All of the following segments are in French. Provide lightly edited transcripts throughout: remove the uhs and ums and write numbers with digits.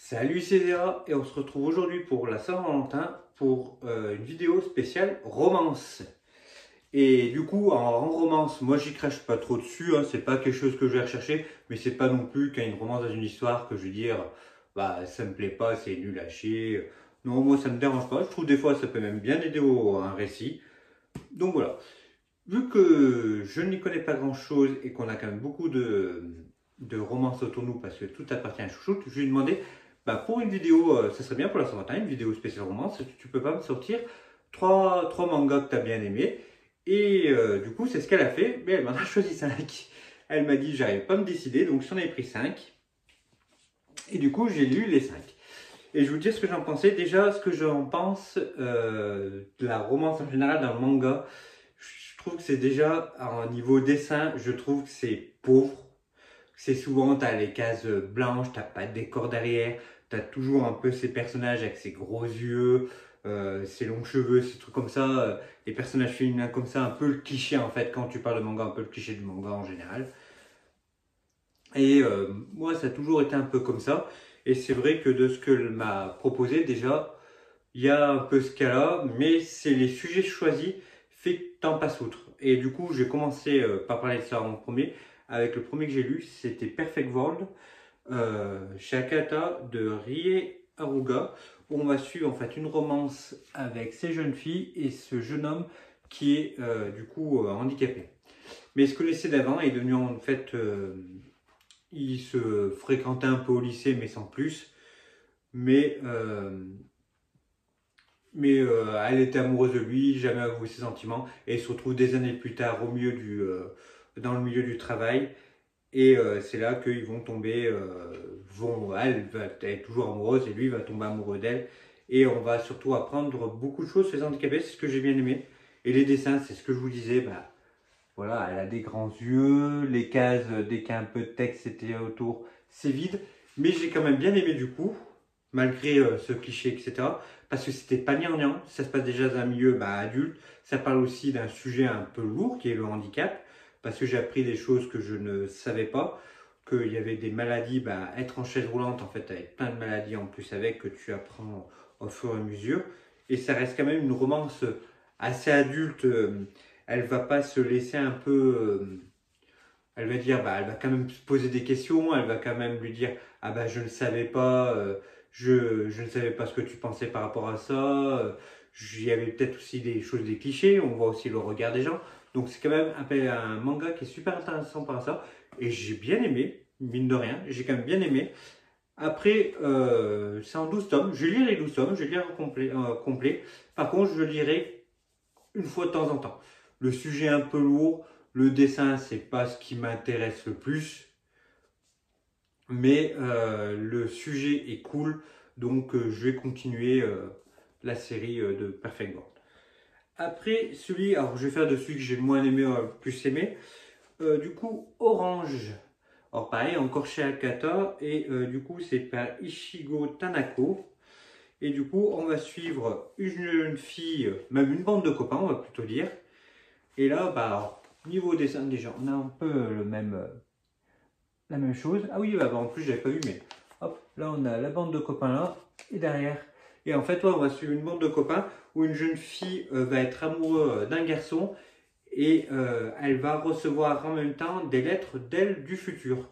Salut, c'est Zéra et on se retrouve aujourd'hui pour la Saint-Valentin pour une vidéo spéciale romance. Et du coup, en romance, moi j'y crache pas trop dessus, hein, c'est pas quelque chose que je vais rechercher, mais c'est pas non plus qu'il y a une romance dans une histoire que je vais dire bah ça me plaît pas, c'est nul à chier. Non, moi ça me dérange pas, je trouve des fois ça peut même bien aider un récit. Donc voilà, vu que je n'y connais pas grand chose et qu'on a quand même beaucoup de romances autour de nous parce que tout appartient à Chouchoute, je lui ai demandé bah, pour une vidéo, ça serait bien pour la Saint-Valentin, une vidéo spéciale romance, tu peux pas me sortir trois mangas que tu as bien aimés. Et du coup, c'est ce qu'elle a fait, mais elle m'en a choisi 5. Elle m'a dit j'arrive pas à me décider, donc j'en ai pris 5. Et du coup, j'ai lu les 5. Et je vais vous dire ce que j'en pensais. Déjà, ce que j'en pense de la romance en général dans le manga. Je trouve que c'est déjà, à un niveau dessin, je trouve que c'est pauvre. C'est souvent, tu as les cases blanches, tu n'as pas de décor derrière, tu as toujours un peu ces personnages avec ces gros yeux, ces longs cheveux, ces trucs comme ça, les personnages féminins comme ça, un peu le cliché en fait, quand tu parles de manga, un peu le cliché du manga en général. Et moi, ça a toujours été un peu comme ça. Et c'est vrai que de ce qu'elle m'a proposé, déjà, il y a un peu ce cas-là, mais c'est les sujets choisis fait que t'en passes outre. Et du coup, j'ai commencé par parler de ça en premier. Avec le premier que j'ai lu, c'était Perfect World, chez Akata de Rie Haruga, où on va suivre en fait une romance avec ces jeunes filles et ce jeune homme qui est du coup handicapé. Mais il se connaissait d'avant et est devenu en fait, il se fréquentait un peu au lycée, mais sans plus. Mais elle était amoureuse de lui, jamais avoué ses sentiments, et il se retrouve des années plus tard dans le milieu du travail. Et c'est là qu'ils vont tomber, elle va être toujours amoureuse et lui va tomber amoureux d'elle. Et on va surtout apprendre beaucoup de choses sur les handicapés, c'est ce que j'ai bien aimé. Et les dessins, c'est ce que je vous disais, bah, voilà, elle a des grands yeux, les cases, dès qu'il y a un peu de texte, c'était autour, c'est vide. Mais j'ai quand même bien aimé du coup, malgré ce cliché, etc. Parce que c'était pas gnangnan, ça se passe déjà dans un milieu bah, adulte. Ça parle aussi d'un sujet un peu lourd qui est le handicap. Parce que j'ai appris des choses que je ne savais pas. Qu'il y avait des maladies, bah, être en chaise roulante, en fait, avec plein de maladies en plus avec, que tu apprends au fur et à mesure. Et ça reste quand même une romance assez adulte. Elle va pas se laisser un peu. Elle va dire, bah, elle va quand même se poser des questions, elle va quand même lui dire, ah bah je ne savais pas, je ne savais pas ce que tu pensais par rapport à ça. Il y avait peut-être aussi des choses, des clichés, on voit aussi le regard des gens. Donc c'est quand même un manga qui est super intéressant par ça. Et j'ai bien aimé, mine de rien, j'ai quand même bien aimé. Après, c'est en 12 tomes, je lis les 12 tomes, je lis en complet. Par contre, je lirai une fois de temps en temps. Le sujet est un peu lourd, le dessin c'est pas ce qui m'intéresse le plus, mais le sujet est cool, donc je vais continuer la série de Perfect World. Après celui, alors je vais faire de celui que j'ai le moins aimé le plus aimé, du coup Orange. Alors pareil, encore chez Akata, et du coup c'est par Ichigo Tanako. Et du coup, on va suivre une jeune fille, même une bande de copains, on va plutôt dire. Et là, bah, alors, niveau dessin, déjà, on a un peu la même chose. Ah oui, bah, en plus, j'avais pas vu, mais hop, là, on a la bande de copains là, et derrière. Et en fait, ouais, on va suivre une bande de copains où une jeune fille va être amoureuse d'un garçon et elle va recevoir en même temps des lettres d'elle du futur.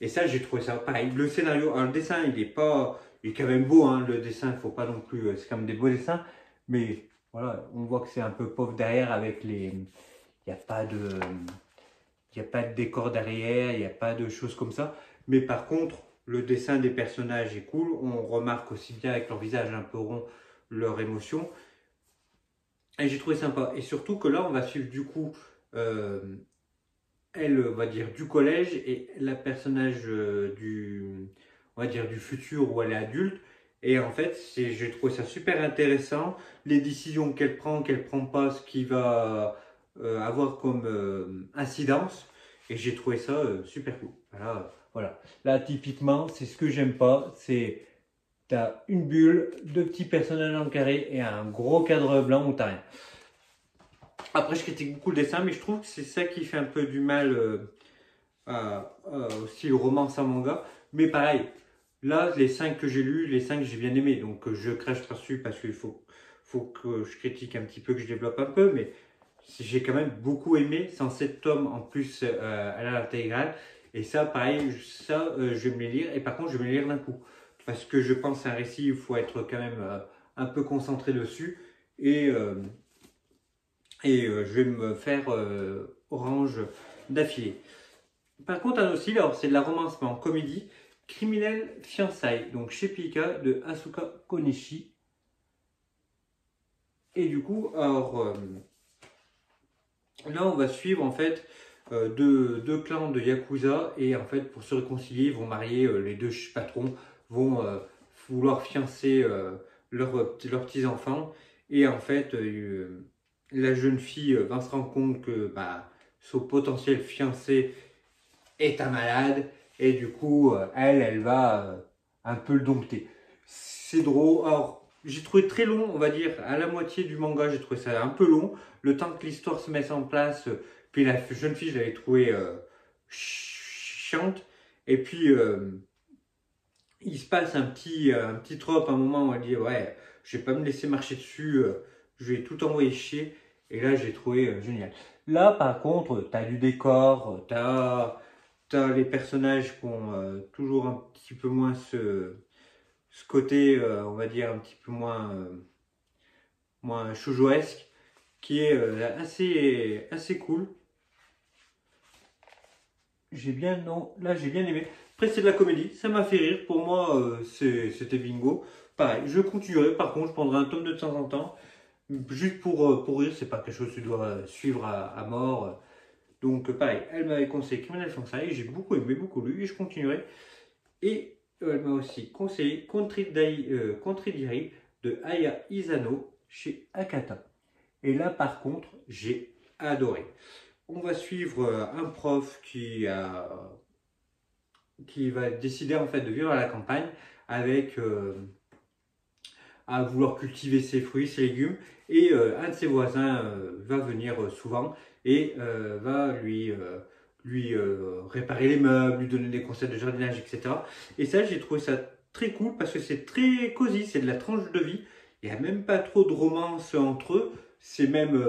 Et ça, j'ai trouvé ça pareil. Le scénario, alors, le dessin, il est pas, il est quand même beau, hein, le dessin, il faut pas non plus, c'est quand même des beaux dessins, mais voilà, on voit que c'est un peu pauvre derrière avec les, il n'y a pas de, il y a pas de décor derrière, il n'y a pas de choses comme ça. Mais par contre, le dessin des personnages est cool. On remarque aussi bien avec leur visage un peu rond, leur émotion. Et j'ai trouvé sympa. Et surtout que là, on va suivre du coup elle va dire du collège et la personnage on va dire du futur où elle est adulte. Et en fait, j'ai trouvé ça super intéressant, les décisions qu'elle prend pas, ce qui va avoir comme incidence. Et j'ai trouvé ça super cool. Voilà. Là, typiquement, c'est ce que j'aime pas. C'est t'as une bulle, deux petits personnages en carré et un gros cadre blanc où t'as rien. Après, je critique beaucoup le dessin, mais je trouve que c'est ça qui fait un peu du mal aussi le romance en manga. Mais pareil, Là, les 5 que j'ai lus, les 5 j'ai bien aimé. Donc je crache pas dessus parce qu'il faut que je critique un petit peu, que je développe un peu. Mais j'ai quand même beaucoup aimé. 107 tomes en plus à l'intégrale. Et ça, pareil, ça, je vais me les lire. Et par contre, je vais me les lire d'un coup. Parce que je pense à un récit, il faut être quand même un peu concentré dessus. Et, je vais me faire Orange d'affilée. Par contre, un aussi, alors c'est de la romance, mais en comédie. Criminel Fiançailles, donc chez Pika de Asuka Konishi. Et du coup, alors là, on va suivre en fait deux clans de Yakuza et en fait, pour se réconcilier, ils vont marier les deux patrons, vont vouloir fiancer leurs petits-enfants. Et en fait, la jeune fille va se rendre compte que bah, son potentiel fiancé est un malade et du coup, elle va un peu le dompter. C'est drôle. Alors, j'ai trouvé très long, on va dire, à la moitié du manga, j'ai trouvé ça un peu long. Le temps que l'histoire se mette en place, puis la jeune fille, je l'avais trouvée chiante. Et puis, il se passe un petit trope, à un moment où elle dit, ouais, je vais pas me laisser marcher dessus, je vais tout envoyer chier. Et là, j'ai trouvé génial. Là, par contre, tu as du décor, t'as les personnages qui ont toujours un petit peu moins ce côté, on va dire, un petit peu moins shoujoesque, qui est assez cool. J'ai bien, non, là j'ai bien aimé. Après, c'est de la comédie, ça m'a fait rire. Pour moi, c'était bingo. Pareil, je continuerai. Par contre, je prendrai un tome de temps en temps. Juste pour rire, c'est pas quelque chose que tu dois suivre à mort. Donc, pareil, elle m'avait conseillé Criminal Fiançailles. J'ai beaucoup aimé, beaucoup lu et je continuerai. Et elle m'a aussi conseillé Country Diary de Aya Isano chez Akata. Et là, par contre, j'ai adoré. On va suivre un prof qui va décider en fait de vivre à la campagne avec à vouloir cultiver ses fruits, ses légumes. Et un de ses voisins va venir souvent et va lui réparer les meubles, lui donner des conseils de jardinage, etc. Et ça, j'ai trouvé ça très cool parce que c'est très cosy, c'est de la tranche de vie. Il n'y a même pas trop de romance entre eux. C'est même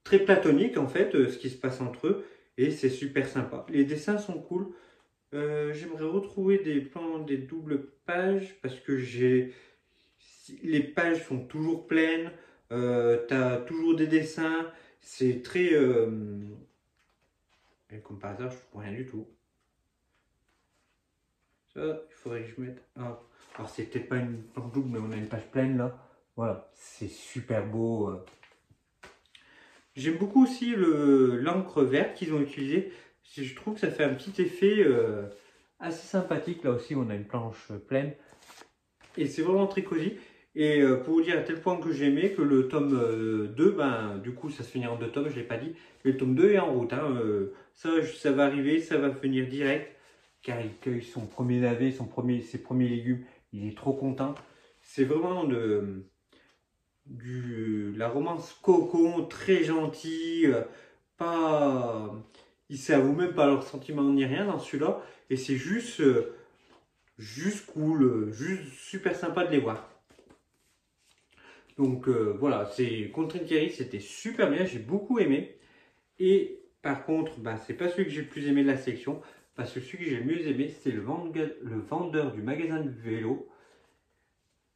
très platonique en fait, ce qui se passe entre eux. Et c'est super sympa. Les dessins sont cool. J'aimerais retrouver des plans, des doubles pages parce que les pages sont toujours pleines, tu as toujours des dessins, c'est très... et comme par hasard, je trouve rien du tout. Ça, il faudrait que je mette... Ah. Alors c'est peut-être pas une planche double, mais on a une page pleine là. Voilà, c'est super beau. J'aime beaucoup aussi l'encre verte qu'ils ont utilisée. Je trouve que ça fait un petit effet assez sympathique. Là aussi, on a une planche pleine. Et c'est vraiment très cosy. Et pour vous dire à tel point que j'ai aimé que le tome 2, ben, du coup ça se finit en deux tomes, je ne l'ai pas dit, mais le tome 2 est en route. Hein, ça va arriver, ça va venir direct, car il cueille son premier navet, ses premiers légumes, il est trop content. C'est vraiment la romance cocon, très gentille, pas... Il s'avoue même pas leurs sentiments ni rien dans celui-là, et c'est juste cool, juste super sympa de les voir. Donc voilà, c'est Contre Thierry, c'était super bien, j'ai beaucoup aimé. Et par contre, bah, c'est pas celui que j'ai le plus aimé de la sélection, parce que celui que j'ai le mieux aimé, c'est le vendeur du magasin de vélo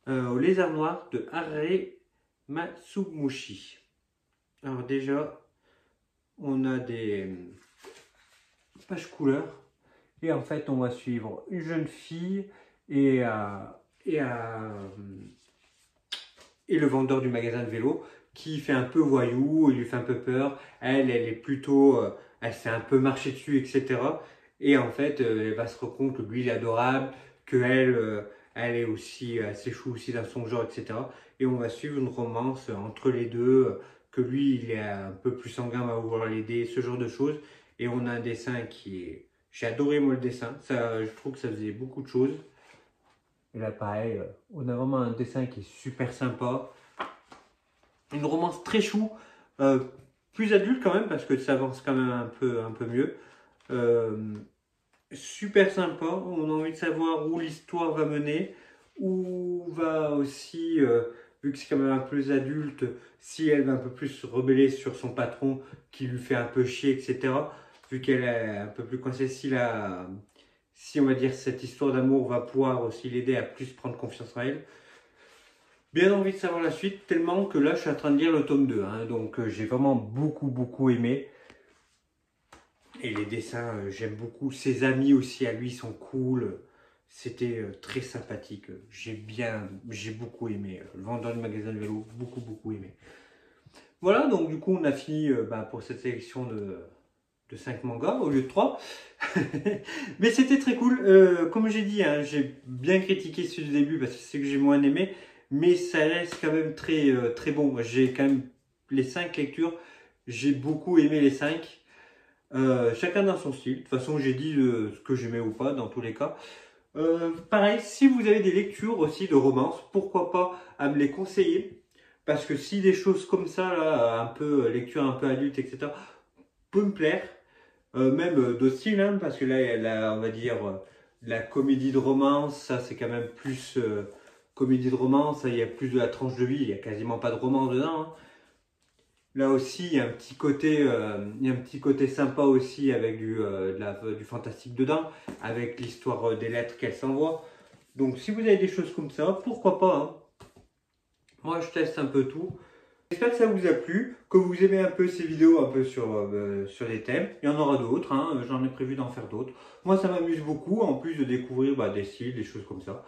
au lézard noir de Hare Matsumushi. Alors déjà, on a des pages couleurs. Et en fait, on va suivre une jeune fille et le vendeur du magasin de vélo qui fait un peu voyou, il lui fait un peu peur. Elle est plutôt, elle s'est un peu marché dessus, etc. Et en fait, elle va se rendre compte que lui, il est adorable, qu'elle, elle est aussi assez chou aussi dans son genre, etc. Et on va suivre une romance entre les deux, que lui, il est un peu plus sanguin, va vouloir l'aider, ce genre de choses. Et on a un dessin qui est... J'ai adoré moi le dessin, ça, je trouve que ça faisait beaucoup de choses. Et là, pareil, on a vraiment un dessin qui est super sympa. Une romance très chou, plus adulte quand même, parce que ça avance quand même un peu mieux. super sympa. On a envie de savoir où l'histoire va mener, où va aussi, vu que c'est quand même un peu adulte, si elle va un peu plus se rebeller sur son patron qui lui fait un peu chier, etc. Vu qu'elle est un peu plus coincée, si on va dire cette histoire d'amour va pouvoir aussi l'aider à plus prendre confiance en elle. Bien envie de savoir la suite, tellement que là je suis en train de lire le tome 2, hein, donc j'ai vraiment beaucoup aimé. Et les dessins, j'aime beaucoup. Ses amis aussi à lui sont cool. C'était très sympathique. J'ai beaucoup aimé. Le vendeur du magasin de vélo, beaucoup aimé. Voilà, donc du coup on a fini pour cette sélection de 5 mangas au lieu de 3. Mais c'était très cool. Comme j'ai dit, hein, j'ai bien critiqué celui du début parce que c'est que j'ai moins aimé. Mais ça reste quand même très bon. J'ai quand même les 5 lectures. J'ai beaucoup aimé les 5. Chacun dans son style. De toute façon, j'ai dit ce que j'aimais ou pas dans tous les cas. Pareil, si vous avez des lectures aussi de romances, pourquoi pas à me les conseiller. Parce que si des choses comme ça, là, un peu lecture un peu adulte, etc., peut me plaire. Même d'autres styles, hein, parce que là, il y a on va dire, la comédie de romance, ça c'est quand même plus comédie de romance, ça, il y a plus de la tranche de vie, il n'y a quasiment pas de romance dedans. Hein. Là aussi, il y a un petit côté sympa aussi avec du fantastique dedans, avec l'histoire des lettres qu'elle s'envoie. Donc si vous avez des choses comme ça, pourquoi pas, hein. Moi, je teste un peu tout. J'espère que ça vous a plu, que vous aimez un peu ces vidéos un peu sur les thèmes. Il y en aura d'autres, hein, j'en ai prévu d'en faire d'autres. Moi, ça m'amuse beaucoup, en plus de découvrir des styles, des choses comme ça.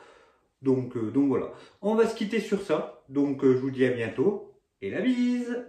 Donc voilà. On va se quitter sur ça. Donc je vous dis à bientôt et la bise!